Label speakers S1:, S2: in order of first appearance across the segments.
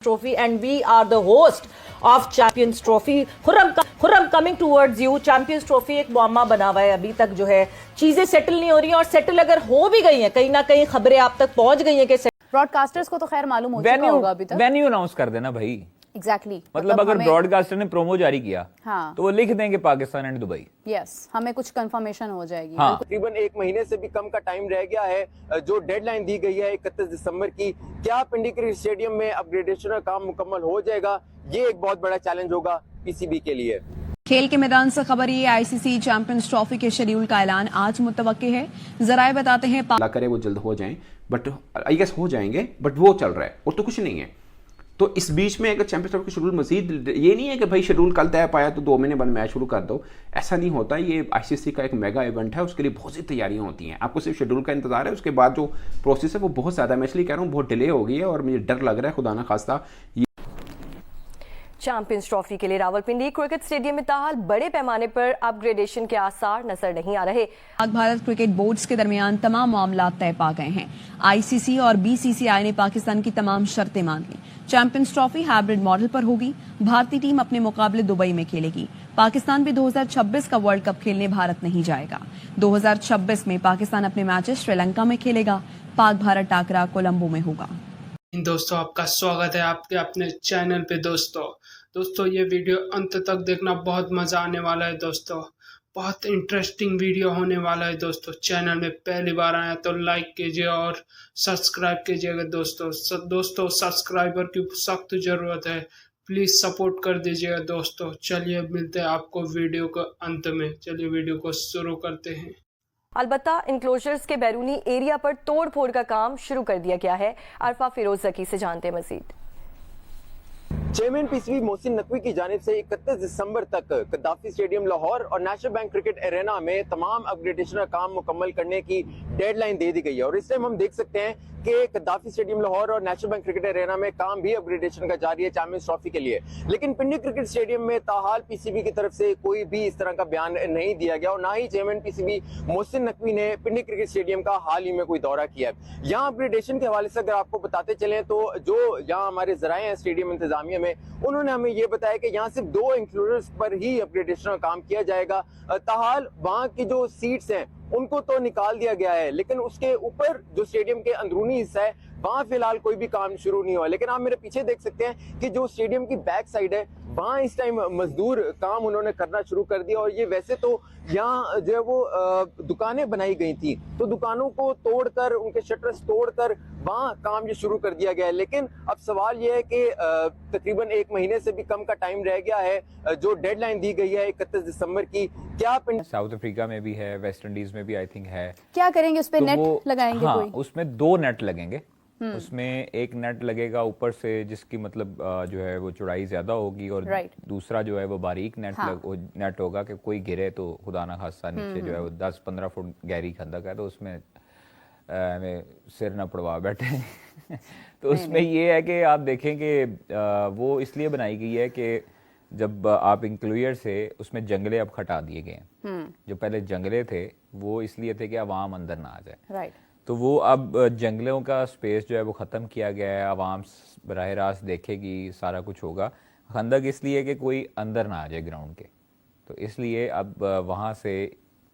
S1: Trophy and we are the host of Champions Trophy. Khurram coming towards you. Champions trophy एक मुअम्मा बना हुआ है. अभी तक जो है चीजें सेटल नहीं हो रही हैं और सेटल अगर हो भी गई हैं, कहीं ना कहीं खबरें आप तक पहुंच गई हैं कि
S2: ब्रॉडकास्टर्स को तो खैर मालूम हो चुका होगा अभी तक.
S3: वेन्यू अनाउंस कर देना भाई.
S2: एग्जैक्टली
S3: मतलब अगर ब्रॉडकास्टर ने प्रोमो जारी किया
S2: हाँ.
S3: तो वो लिख देंगे पाकिस्तान एंड दुबई.
S2: यस, हमें कुछ कंफर्मेशन हो जाएगी.
S3: हाँ.
S4: तकरीबन एक महीने से भी कम का टाइम रह गया है जो डेडलाइन दी गई है 31 दिसंबर की. क्या पिंडी क्रिकेट स्टेडियम में अपग्रेडेशन का काम मुकम्मल हो जाएगा? ये एक बहुत बड़ा चैलेंज होगा पीसीबी के लिए.
S5: खेल के मैदान से खबर ये आईसीसी चैंपियंस ट्रॉफी के शेड्यूल का ऐलान आज मुतवक्के है. जराए बताते हैं
S6: अल्लाह करे वो जल्द हो जाएं, बट आई गेस हो जाएंगे, बट वो चल रहा है और तो कुछ नहीं है. तो इस बीच में अगर चैंपियंस ट्रॉफी का शेड्यूल मजीद, ये नहीं है कि भाई शेड्यूल कल तय पाया तो 2 महीने बाद मैच शुरू कर दो. ऐसा नहीं होता. ये आईसीसी का एक मेगा इवेंट है, उसके लिए बहुत सी तैयारियां होती हैं. आपको सिर्फ शेड्यूल का इंतजार है, उसके बाद जो प्रोसेस है वो बहुत ज़्यादा, मैं इसलिए कह रहा हूँ बहुत डिले हो गई है और मुझे डर लग रहा है खुदा ना खास्ता.
S7: चैंपियंस ट्रॉफी के लिए रावलपिंडी क्रिकेट स्टेडियम में ताहाल बड़े पैमाने पर अपग्रेडेशन के आसार नजर नहीं आ रहे.
S5: पाक भारत क्रिकेट बोर्ड्स के दरमियान तमाम मामला तय पा गए हैं. आईसीसी और बीसीसीआई ने पाकिस्तान की तमाम शर्तें मान ली. चैंपियंस ट्रॉफी हाइब्रिड मॉडल पर होगी. भारतीय टीम अपने मुकाबले दुबई में खेलेगी. पाकिस्तान भी 2026 का वर्ल्ड कप खेलने भारत नहीं जाएगा. 2026 में पाकिस्तान अपने मैचेस श्रीलंका में खेलेगा. पाक भारत टाकरा कोलंबो में होगा.
S8: दोस्तों, आपका स्वागत है आपके अपने चैनल पे. दोस्तों ये वीडियो अंत तक देखना, बहुत मजा आने वाला है दोस्तों. बहुत इंटरेस्टिंग वीडियो होने वाला है दोस्तों. चैनल में पहली बार आया तो लाइक कीजिए और सब्सक्राइब कीजिएगा दोस्तों. सब्सक्राइबर की सख्त जरूरत है. प्लीज सपोर्ट कर दीजिएगा दोस्तों. चलिए मिलते हैं आपको वीडियो के अंत में. चलिए वीडियो को शुरू करते हैं.
S7: अलबत्ता इनक्लोजर्स के बैरूनी एरिया पर तोड़ फोड़ का काम शुरू कर दिया गया है. अरफा फिरोज जकी से जानते हैं मजीद.
S4: चेयरमैन पीसीबी मोहसिन नकवी की जानिब से 31 दिसंबर तक कद्दाफी स्टेडियम लाहौर और नेशनल बैंक क्रिकेट एरेना में तमाम अपग्रेडेशन का काम मुकम्मल करने की डेडलाइन दे दी गई है. और इस टाइम हम देख सकते हैं कि कद्दाफी स्टेडियम लाहौर और नेशनल बैंक क्रिकेट एरेना में काम भी अपग्रेडेशन का जारी है चैंपियंस ट्रॉफी के लिए. लेकिन पिंडी क्रिकेट स्टेडियम में ताहाल पीसीबी की तरफ से कोई भी इस तरह का बयान नहीं दिया गया और ना ही चेयरमैन पीसीबी मोहसिन नकवी ने पिंडी क्रिकेट स्टेडियम का हाल ही में कोई दौरा किया है. यहाँ अपग्रेडेशन के हवाले से अगर आपको बताते चले तो जो यहाँ हमारे जराए हैं स्टेडियम इंतजामिया में, उन्होंने हमें ये बताया कि यहाँ सिर्फ 2 इंक्लूडर्स पर ही अपग्रेडेशन का काम किया जाएगा. ताहाल वहाँ की जो सीट्स हैं उनको तो निकाल दिया गया है, लेकिन उसके ऊपर जो स्टेडियम के अंदरूनी हिस्सा है वहाँ फिलहाल कोई भी काम शुरू नहीं हुआ. लेकिन आप मेरे पीछे देख सकते हैं कि जो स्टेडियम की बैक साइड है वहाँ इस टाइम मजदूर काम उन्होंने करना शुरू कर दिया. और ये वैसे तो यहाँ जो है वो दुकानें बनाई गई थी, तो दुकानों को तोड़कर, उनके शटर्स तोड़कर वहाँ काम ये शुरू कर दिया गया है. लेकिन अब सवाल ये है कि तकरीबन एक महीने से भी कम का टाइम रह गया है जो डेडलाइन दी गई है 31 दिसंबर की. क्या
S3: साउथ अफ्रीका में भी है, वेस्ट इंडीज में भी आई थिंक है.
S2: क्या करेंगे उस पे?
S3: तो
S2: नेट लगाएंगे?
S3: हाँ,
S2: कोई
S3: उसमें 2 नेट लगेंगे. उसमें एक नेट लगेगा ऊपर से जिसकी मतलब जो है वो चौड़ाई ज्यादा होगी और दूसरा जो है वो बारीक नेट होगा कि कोई गिरे तो खुदा ना खास्ता नीचे जो है वो 10-15 फुट गहरी खंदक है तो उसमें हमें सिर ना पड़वा बैठे. तो उसमें ये है कि आप देखें कि वो इसलिए बनाई गई है कि जब आप इंक्लूयर से उसमें जंगले अब हटा दिए गए हैं. जो पहले जंगले थे वो इसलिए थे कि आवाम अंदर ना आ जाए. तो वो अब जंगलों का स्पेस जो है वो ख़त्म किया गया है. आवाम बराह रास्त देखेगी, सारा कुछ होगा. खंदक इसलिए कि कोई अंदर ना आ जाए ग्राउंड के, तो इसलिए अब वहाँ से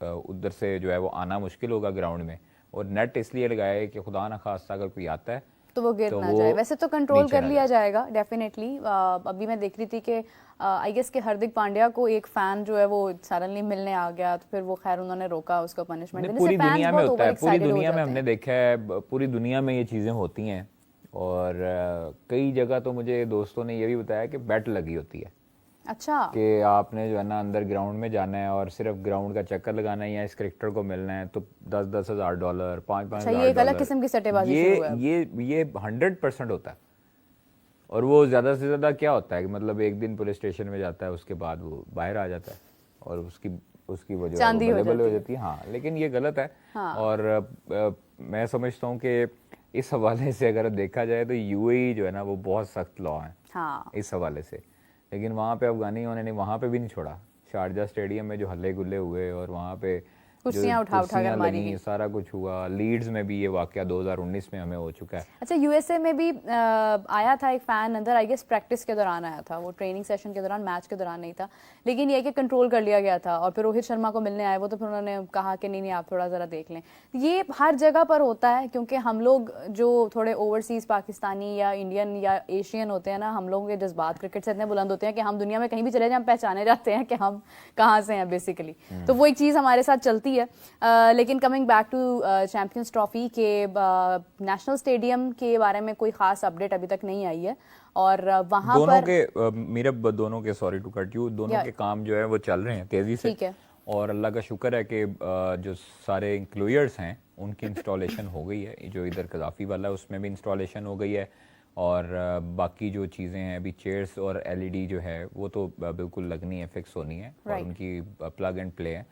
S3: उधर से जो है वो आना मुश्किल होगा ग्राउंड में. और नेट इसलिए लगाया है कि खुदा ना खास्ता अगर कोई आता है
S2: तो वो गिर ना जाए. वैसे तो कंट्रोल कर लिया जाएगा डेफिनेटली. अभी मैं देख रही थी कि आई गेस के हार्दिक पांड्या को एक फैन जो है वो सडनली मिलने आ गया, तो फिर वो खैर उन्होंने रोका उसको पनिशमेंट देने से.
S3: पूरी दुनिया में होता है, पूरी दुनिया में हमने देखा है, पूरी दुनिया में ये चीजें होती हैं. और कई जगह तो मुझे दोस्तों ने ये भी बताया कि बेट लगी होती है.
S2: अच्छा,
S3: कि आपने जो है ना अंदर ग्राउंड में जाना है और सिर्फ ग्राउंड का चक्कर लगाना है या इस क्रिकेटर को मिलना है तो $10,000 $5,000
S2: ये एक अलग किस्म की सट्टेबाजी शुरू है.
S3: ये 100% होता है. और वो ज्यादा से ज्यादा क्या होता है कि मतलब एक दिन पुलिस स्टेशन में जाता है, उसके बाद वो बाहर आ जाता है और उसकी वजह अवेलेबल हो जाती है. हाँ, लेकिन ये गलत है. हाँ. और मैं समझता हूँ कि इस हवाले से अगर देखा जाए तो यूएई जो है ना वो बहुत सख्त लॉ है. हाँ. इस हवाले से. लेकिन वहाँ पे अफगानियों ने वहाँ पे भी नहीं छोड़ा. शारजा स्टेडियम में जो हल्ले गुल्ले हुए और वहाँ पे
S2: कुर्सियां उठा उठा कर मारी
S3: लगी, सारा कुछ हुआ। लीड्स में भी ये वाकया 2019 में हमें हो चुका है।
S2: अच्छा, यूएसए में भी आया था एक फैन अंदर, आई गेस प्रैक्टिस के दौरान आया था, वो ट्रेनिंग सेशन के दौरान, मैच के दौरान नहीं था, लेकिन ये कि कंट्रोल कर लिया गया था। और फिर रोहित शर्मा को मिलने आए वो, तो फिर उन्होंने कहा कि नहीं आप थोड़ा ज़रा देख लें। ये हर जगह पर होता है, क्योंकि हम लोग जो थोड़े ओवरसीज़ पाकिस्तानी या इंडियन या एशियन होते हैं ना, हम लोगों के जज्बात क्रिकेट से इतने बुलंद होते हैं कि हम दुनिया में कहीं भी चले जाए हम पहचाने जाते हैं कि हम कहाँ से हैं बेसिकली। तो वो एक चीज़ हमारे साथ चलती है। लेकिन coming back to Champions Trophy के नेशनल स्टेडियम के बारे में कोई खास अपडेट अभी तक नहीं आई है। और वहाँ
S3: दोनों
S2: पर
S3: के मेरा दोनों के, सॉरी टू कट यू, दोनों के काम जो है वो चल रहे हैं तेजी से।
S2: ठीक है।
S3: और अल्लाह का शुक्र है कि जो सारे इंक्लूयर्स हैं उनकी इंस्टॉलेशन हो गई है। जो इधर कदाफ़ी वाला है उसमें भी इंस्टॉलेशन हो गई है। और बाकी जो चीज़ें हैं अभी चेयर्स और एलईडी जो है वो तो बिल्कुल लगनी है, फिक्स होनी है, और उनकी प्लग एंड प्ले है।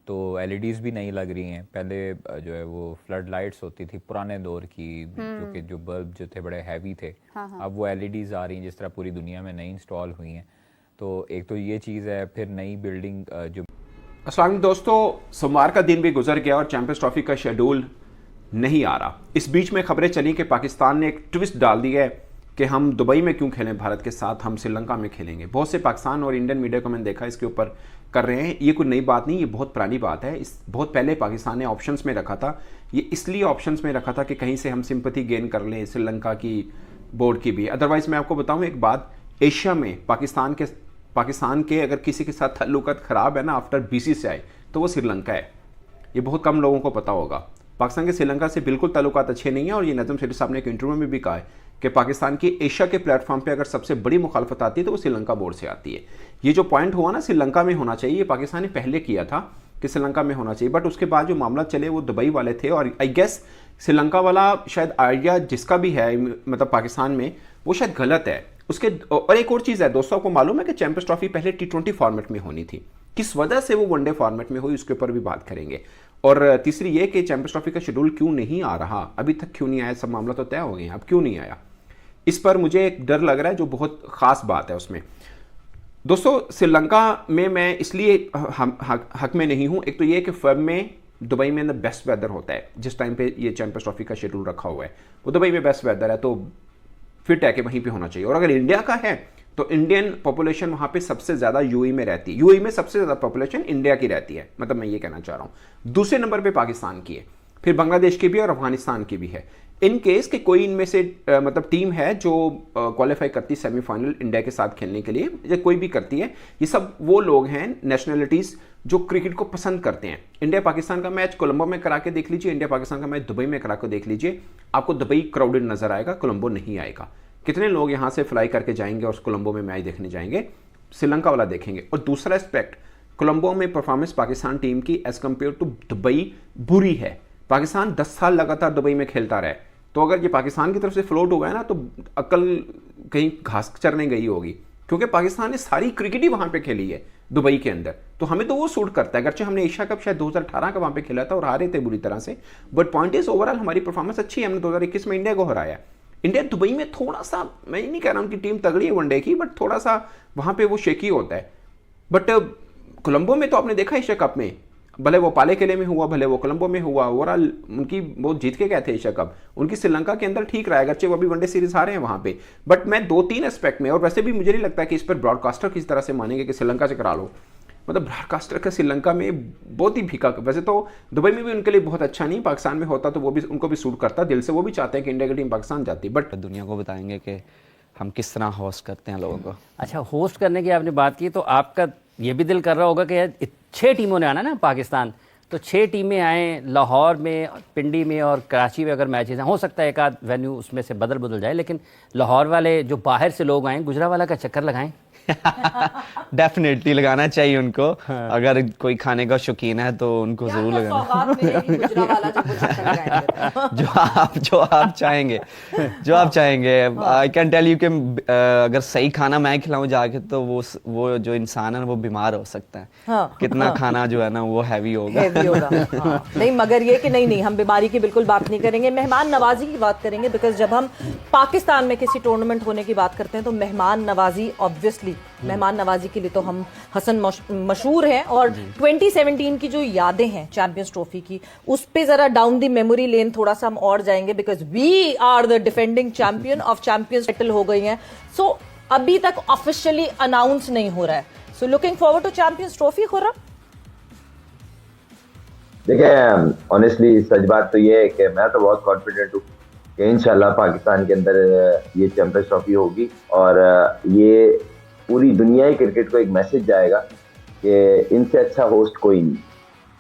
S3: तो एलईडीज़ भी नहीं लग रही हैं। पहले जो है वो फ्लड लाइट्स होती थी पुराने दौर की, जो कि जो बल्ब जो थे बड़े हैवी थे। अब वो एलईडीज़ आ रही हैं जिस तरह पूरी दुनिया में नई इंस्टॉल हुई हैं। तो एक तो ये चीज़ है, फिर नई बिल्डिंग जो।
S6: अस्सलाम वालेकुम दोस्तों, सोमवार का दिन भी गुजर गया और चैंपियंस ट्रॉफी का शेड्यूल नहीं आ रहा। इस बीच में खबरें चली कि पाकिस्तान ने एक ट्विस्ट डाल दी है कि हम दुबई में क्यों खेलें भारत के साथ, हम श्रीलंका में खेलेंगे। बहुत से पाकिस्तान और इंडियन मीडिया को मैंने देखा इसके ऊपर कर रहे हैं। ये कोई नई बात नहीं, ये बहुत पुरानी बात है। इस बहुत पहले पाकिस्तान ने ऑप्शंस में रखा था। ये इसलिए ऑप्शंस में रखा था कि कहीं से हम सिंपैथी गेन कर लें श्रीलंका की बोर्ड की भी। अदरवाइज मैं आपको बताऊं एक बात, एशिया में पाकिस्तान के अगर किसी के साथ ताल्लुकात खराब है ना आफ्टर बीसीसीआई, तो वो श्रीलंका है। ये बहुत कम लोगों को पता होगा। पाकिस्तान के श्रीलंका से बिल्कुल ताल्लुकात अच्छे नहीं है। और ये नजम सेठी साहब ने एक इंटरव्यू में भी कहा है कि पाकिस्तान की एशिया के प्लेटफॉर्म पे अगर सबसे बड़ी मुखालफत आती है तो वो श्रीलंका बोर्ड से आती है। ये जो पॉइंट हुआ ना श्रीलंका में होना चाहिए, ये पाकिस्तान ने पहले किया था कि श्रीलंका में होना चाहिए, बट उसके बाद जो मामला चले वो दुबई वाले थे। और आई गेस श्रीलंका वाला शायद आइडिया जिसका भी है, मतलब पाकिस्तान में, वो शायद गलत है उसके। और एक और चीज़ है दोस्तों, आपको मालूम है कि चैंपियंस ट्रॉफी पहले T20 फॉर्मेट में होनी थी, किस वजह से वो वनडे फॉर्मेट में हुई उसके ऊपर भी बात करेंगे। और तीसरी ये कि चैंपियंस ट्रॉफी का शेड्यूल क्यों नहीं आ रहा, अभी तक क्यों नहीं आया, सब मामला तो तय हो गए हैं, अब क्यों नहीं आया, इस पर मुझे एक डर लग रहा है जो बहुत खास बात है उसमें। दोस्तों श्रीलंका में मैं इसलिए हक में नहीं हूं, एक तो ये कि फब में दुबई में बेस्ट वेदर होता है जिस टाइम पे ये चैंपियंस ट्रॉफी का शेड्यूल रखा हुआ है, वो दुबई में बेस्ट वेदर है, तो फिट है कि वहीं पे होना चाहिए। और अगर इंडिया का है तो इंडियन पॉपुलेशन वहां पे सबसे ज्यादा यूएई में रहती है, यूएई में सबसे ज्यादा पॉपुलेशन इंडिया की रहती है, मतलब मैं ये कहना चाह रहा हूं। दूसरे नंबर पे पाकिस्तान की है, फिर बांग्लादेश की भी और अफगानिस्तान की भी है। इन केस के कोई इनमें से मतलब टीम है जो क्वालिफाई करती है सेमीफाइनल इंडिया के साथ खेलने के लिए, या कोई भी करती है, ये सब वो लोग हैं नेशनलिटीज जो क्रिकेट को पसंद करते हैं। इंडिया पाकिस्तान का मैच कोलंबो में करा के देख लीजिए, इंडिया पाकिस्तान का मैच दुबई में करा के देख लीजिए, आपको दुबई क्राउडेड नजर आएगा, कोलंबो नहीं आएगा। कितने लोग यहां से फ्लाई करके जाएंगे और कोलंबो में मैच देखने जाएंगे, श्रीलंका वाला देखेंगे। और दूसरा एस्पेक्ट, कोलंबो में परफॉर्मेंस पाकिस्तान टीम की एज कंपेयर टू दुबई बुरी है। पाकिस्तान 10 साल लगातार दुबई में खेलता रहा, तो अगर ये पाकिस्तान की तरफ से फ्लोट हो गया ना तो अकल कहीं घास चरने गई होगी, क्योंकि पाकिस्तान ने सारी क्रिकेट ही वहां पे खेली है दुबई के अंदर, तो हमें तो वो सूट करता है। अगरचे हमने एशिया कप शायद 2018 का वहां पे खेला था और हारे थे बुरी तरह से, बट पॉइंट इज ओवरऑल हमारी परफॉर्मेंस अच्छी है, हमने 2021 में इंडिया को हराया। इंडिया दुबई में थोड़ा सा, मैं नहीं कह रहा उनकी टीम तगड़ी है वनडे की, बट थोड़ा सा वहां पे वो शेकी होता है। बट कोलंबो में तो आपने देखा एशिया कप में, भले वो पाले किले में हुआ, भले वो कोलंबो में हुआ, ओवरऑल उनकी वो जीत के गए थे एशिया कप। उनकी श्रीलंका के अंदर ठीक रहा है, अगरचे वो अभी वनडे सीरीज हारे हैं वहां पे, बट मैं 2-3 एस्पेक्ट में, और वैसे भी मुझे नहीं लगता कि इस पर ब्रॉडकास्टर किस तरह से मानेंगे कि श्रीलंका से करा लो, मतलब ब्रॉडकास्टर का श्रीलंका में बहुत ही फीका। वैसे तो दुबई में भी उनके लिए बहुत अच्छा नहीं, पाकिस्तान में होता तो वो भी उनको भी सूट करता, दिल से वो भी चाहते हैं कि इंडिया की टीम पाकिस्तान जाती, बट
S9: दुनिया को बताएंगे कि हम किस तरह होस्ट करते हैं लोगों को।
S10: अच्छा, होस्ट करने की आपने बात की, तो आपका ये भी दिल कर रहा होगा कि यार 6 टीमों ने आना ना पाकिस्तान, तो 6 टीमें आएँ, लाहौर में, पिंडी में और कराची में अगर मैचेस हैं, हो सकता है एक आध वेन्यू उसमें से बदल जाए, लेकिन लाहौर वाले जो बाहर से लोग आएँ, गुजरावाला का चक्कर लगाएं।
S9: डेफिनेटली लगाना चाहिए उनको। हाँ। अगर कोई खाने का शौकीन है तो उनको जरूर लगाना। जो आप चाहेंगे, जो आप चाहेंगे। आई कैन टेल यू कि अगर सही खाना मैं खिलाऊं जाके तो वो जो इंसान है वो बीमार हो सकता है। हाँ। कितना खाना जो है ना वो हैवी होगा।
S1: हाँ। नहीं, मगर ये कि नहीं, हम बीमारी की बिल्कुल बात नहीं करेंगे, मेहमान नवाजी की बात करेंगे। बिकॉज जब हम पाकिस्तान में किसी टूर्नामेंट होने की बात करते हैं तो मेहमान नवाजी ऑब्वियसली मेहमान नवाजी के लिए तो हम हसन मशहूर हैं, और 2017 की जो यादें हैं चैंपियंस ट्रॉफी की, उस पे जरा डाउन द मेमोरी लेन थोड़ा सा हम और जाएंगे, because we are the defending champion of champions title हो गई हैं। सो अभी तक ऑफिशियली अनाउंस नहीं हो रहा है, so looking forward to Champions Trophy. Khurram,
S4: देखिए ऑनेस्टली सच बात तो ये है कि मैं तो बहुत कॉन्फिडेंट हूँ कि इंशाल्लाह पाकिस्तान के अंदर ये चैंपियंस ट्रॉफी होगी, और ये पूरी दुनियाई क्रिकेट को एक मैसेज जाएगा कि इनसे अच्छा होस्ट कोई नहीं,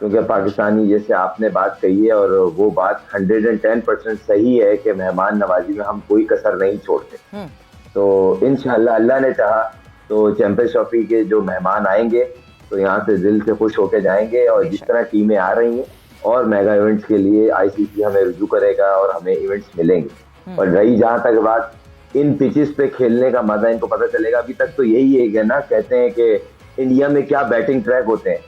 S4: क्योंकि पाकिस्तानी, जैसे आपने बात कही है और वो बात 110% सही है कि मेहमान नवाजी में हम कोई कसर नहीं छोड़ते। तो इंशाल्लाह अल्लाह ने चाहा तो चैंपियंस ट्रॉफी के जो मेहमान आएंगे तो यहाँ से दिल से खुश होकर जाएंगे, और जिस तरह टीमें आ रही हैं और मेगा इवेंट्स के लिए आईसीसी हमें रुजू करेगा और हमें इवेंट्स मिलेंगे। और रही जहाँ तक बात इन पिचेस पे खेलने का मजा, इनको पता चलेगा। अभी तक तो यही है ना, कहते हैं कि इंडिया में क्या बैटिंग ट्रैक होते हैं।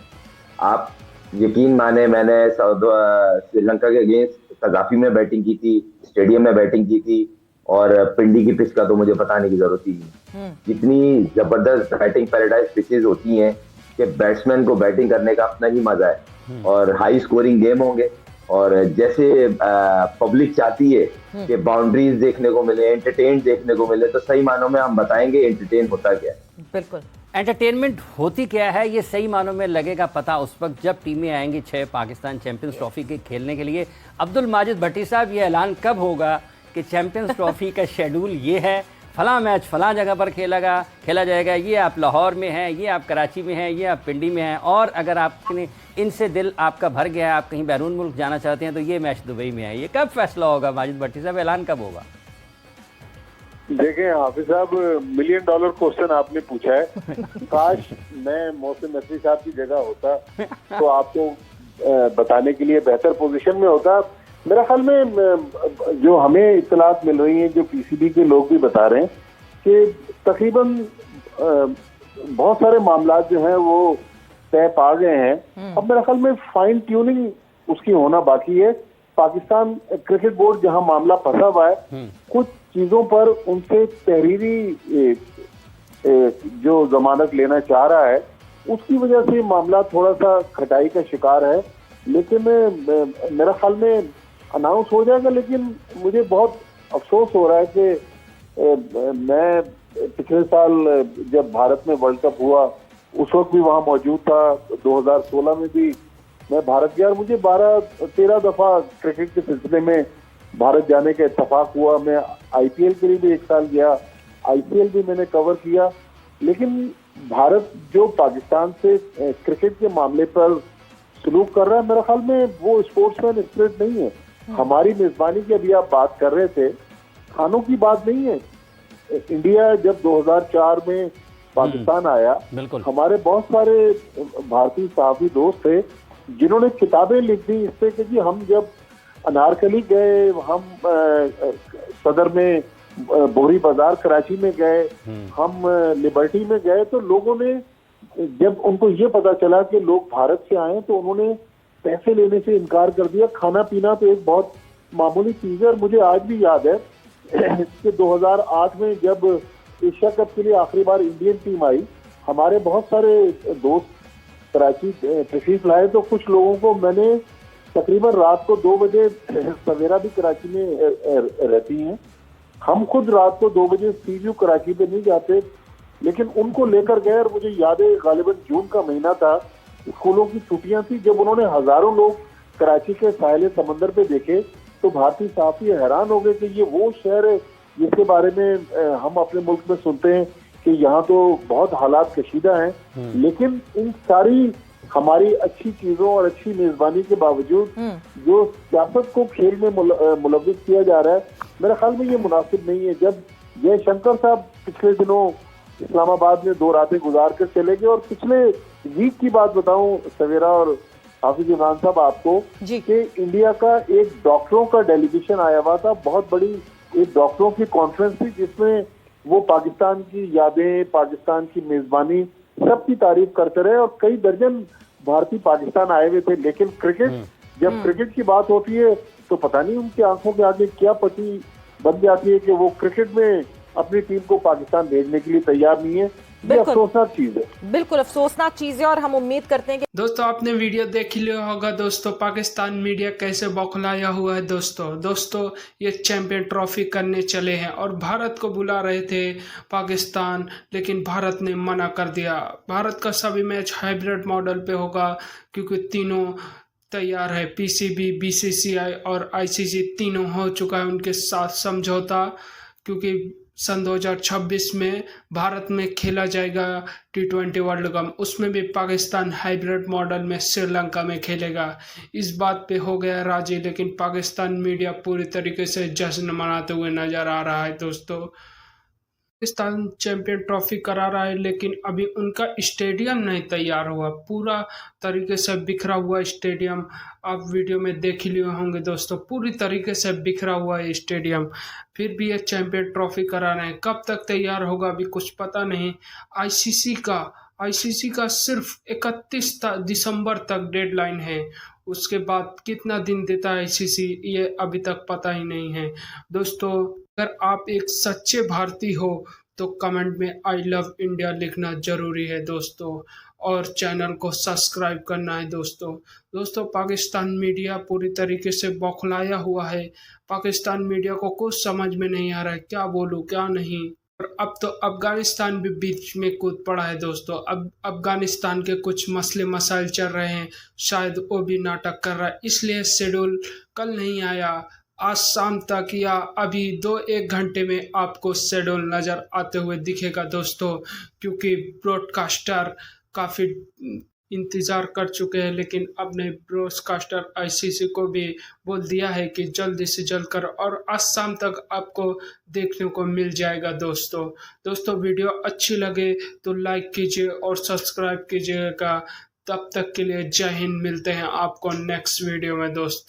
S4: आप यकीन माने, मैंने श्रीलंका के अगेंस्ट कजाफी में बैटिंग की थी, स्टेडियम में बैटिंग की थी, और पिंडी की पिच का तो मुझे बताने की जरूरत ही नहीं। जितनी जबरदस्त बैटिंग पैराडाइज पिचेस होती हैं कि बैट्समैन को बैटिंग करने का अपना ही मजा है, और हाई स्कोरिंग गेम होंगे। और जैसे पब्लिक चाहती है कि बाउंड्रीज देखने को मिले, एंटरटेन देखने को मिले, तो सही मानों में हम बताएंगे एंटरटेन होता क्या है।
S1: बिल्कुल,
S10: एंटरटेनमेंट होती क्या है ये सही मानों में लगेगा पता उस वक्त जब टीमें आएंगी 6 पाकिस्तान चैंपियंस ट्रॉफी के खेलने के लिए। अब्दुल माजिद भट्टी साहब, ये ऐलान कब होगा कि चैंपियंस ट्रॉफी का शेड्यूल ये है, फलां मैच फलां जगह पर खेला जाएगा, ये आप लाहौर में हैं, ये आप कराची में हैं, ये आप पिंडी में हैं, और अगर आपने इनसे दिल आपका भर गया है, आप कहीं बैरून मुल्क जाना चाहते हैं तो ये मैच दुबई में है। ये कब फैसला होगा माजिद भट्टी साहब, ऐलान कब होगा?
S11: देखें हाफिज साहब, $1 मिलियन क्वेश्चन आपने पूछा है। काश मैं मोहसिन नकवी साहब की जगह होता तो आपको बताने के लिए बेहतर पोजीशन में होता। मेरा ख्याल में जो हमें इत्तलात मिल रही हैं, जो पीसीबी के लोग भी बता रहे हैं कि तकरीबन बहुत सारे मामला जो हैं वो तय पा गए हैं। अब मेरा ख्याल में फाइन ट्यूनिंग उसकी होना बाकी है। पाकिस्तान क्रिकेट बोर्ड जहां मामला फंसा हुआ है, कुछ चीजों पर उनसे तहरीरी जो जमानत लेना चाह रहा है, उसकी वजह से मामला थोड़ा सा खटाई का शिकार है। लेकिन मेरा ख्याल में अनाउंस हो जाएगा। लेकिन मुझे बहुत अफसोस हो रहा है कि मैं पिछले साल जब भारत में वर्ल्ड कप हुआ उस वक्त भी वहां मौजूद था। 2016 में भी मैं भारत गया, मुझे 12-13 दफा क्रिकेट के सिलसिले में भारत जाने का इत्तेफाक हुआ। मैं आईपीएल के लिए भी 1 साल गया, आईपीएल भी मैंने कवर किया। लेकिन भारत जो पाकिस्तान से क्रिकेट के मामले पर सलूक कर रहा है, मेरे ख्याल में वो स्पोर्ट्समैन स्पिरिट नहीं है। हमारी मेजबानी की अभी आप बात कर रहे थे, खानों की बात नहीं है। इंडिया जब 2004 में पाकिस्तान आया, हमारे बहुत सारे भारतीय सहाफी दोस्त थे जिन्होंने किताबें लिख दी इस पे कि जी हम जब अनारकली गए, हम सदर में बोरी बाजार कराची में गए, हम लिबर्टी में गए, तो लोगों ने जब उनको ये पता चला कि लोग भारत से आए तो उन्होंने पैसे लेने से इनकार कर दिया। खाना पीना तो एक बहुत मामूली चीज है। और मुझे आज भी याद है कि 2008 में जब एशिया कप के लिए आखिरी बार इंडियन टीम आई, हमारे बहुत सारे दोस्त कराची तशरीफ लाए, तो कुछ लोगों को मैंने तकरीबन रात को 2 बजे, सवेरा भी कराची में रहती हैं, हम खुद रात को 2 बजे सी व्यू कराची पे नहीं जाते, लेकिन उनको लेकर गए। और मुझे याद है गालिबन जून का महीना था, स्कूलों की छुट्टियां थी, जब उन्होंने हजारों लोग कराची के साहिल समंदर पे देखे तो भारतीय सहाफी हैरान हो गए कि ये वो शहर है जिसके बारे में हम अपने मुल्क में सुनते हैं कि यहाँ तो बहुत हालात कशीदा हैं। लेकिन इन सारी हमारी अच्छी चीजों और अच्छी मेजबानी के बावजूद जो सियासत को खेल में मुलविस किया जा रहा है, मेरे ख्याल में ये मुनासिब नहीं है। जब जयशंकर साहब पिछले दिनों इस्लामाबाद में 2 रातें गुजार कर चले गए, और पिछले वीक की बात बताऊं सवेरा और हाफिज इमरान साहब आपको कि इंडिया का एक डॉक्टरों का डेलीगेशन आया हुआ था, बहुत बड़ी एक डॉक्टरों की कॉन्फ्रेंस थी जिसमें वो पाकिस्तान की यादें, पाकिस्तान की मेजबानी सबकी तारीफ करते रहे, और कई दर्जन भारतीय पाकिस्तान आए हुए थे। लेकिन क्रिकेट, जब क्रिकेट की बात होती है तो पता नहीं उनकी आंखों के आगे क्या पट्टी बन जाती है कि वो क्रिकेट में अपनी टीम को पाकिस्तान भेजने के लिए तैयार नहीं है।
S1: बिल्कुल
S11: अफसोसनाक चीज है,
S1: बिल्कुल अफसोसनाक चीज है, और हम उम्मीद करते हैं कि
S8: दोस्तों आपने वीडियो देख ही लिया होगा दोस्तों, पाकिस्तान मीडिया कैसे बौखलाया हुआ है दोस्तों ये चैंपियन ट्रॉफी करने चले हैं और भारत को बुला रहे थे पाकिस्तान, लेकिन भारत ने मना कर दिया। भारत का सभी मैच हाइब्रिड मॉडल पे होगा क्योंकि तीनों तैयार है, पीसीबी, बीसीसीआई और आईसीसी तीनों हो चुका है उनके साथ समझौता, क्योंकि सन 2026 में भारत में खेला जाएगा T20 वर्ल्ड कप, उसमें भी पाकिस्तान हाइब्रिड मॉडल में श्रीलंका में खेलेगा। इस बात पे हो गया राजी, लेकिन पाकिस्तान मीडिया पूरी तरीके से जश्न मनाते हुए नजर आ रहा है दोस्तों। पाकिस्तान चैंपियन ट्रॉफी करा रहा है, लेकिन अभी उनका स्टेडियम नहीं तैयार हुआ, पूरा तरीके से बिखरा हुआ स्टेडियम। आप वीडियो में देख ही लिए होंगे दोस्तों, पूरी तरीके से बिखरा हुआ है स्टेडियम, फिर भी ये चैंपियन ट्रॉफी करा रहे हैं। कब तक तैयार होगा अभी कुछ पता नहीं। आईसीसी का सिर्फ 31 दिसंबर तक डेडलाइन है, उसके बाद कितना दिन देता है आईसीसी ये अभी तक पता ही नहीं है दोस्तों। अगर आप एक सच्चे भारतीय हो तो कमेंट में आई लव इंडिया लिखना जरूरी है दोस्तों, और चैनल को सब्सक्राइब करना है दोस्तों। पाकिस्तान मीडिया पूरी तरीके से बौखलाया हुआ है, पाकिस्तान मीडिया को कुछ समझ में नहीं आ रहा है क्या बोलूं क्या नहीं। और अब तो अफगानिस्तान भी बीच में कूद पड़ा है दोस्तों। अब अफगानिस्तान के कुछ मसले मसाइल चल रहे हैं, शायद वो भी नाटक कर रहा है, इसलिए शेड्यूल कल नहीं आया, आज शाम तक या अभी 2-1 घंटे में आपको शेड्यूल नज़र आते हुए दिखेगा दोस्तों, क्योंकि ब्रॉडकास्टर काफ़ी इंतज़ार कर चुके हैं, लेकिन अपने ब्रॉडकास्टर आईसीसी को भी बोल दिया है कि जल्दी से जल्द कर, और आज शाम तक आपको देखने को मिल जाएगा दोस्तों। वीडियो अच्छी लगे तो लाइक कीजिए और सब्सक्राइब कीजिएगा। तब तक के लिए जय हिंद, मिलते हैं आपको नेक्स्ट वीडियो में दोस्तों।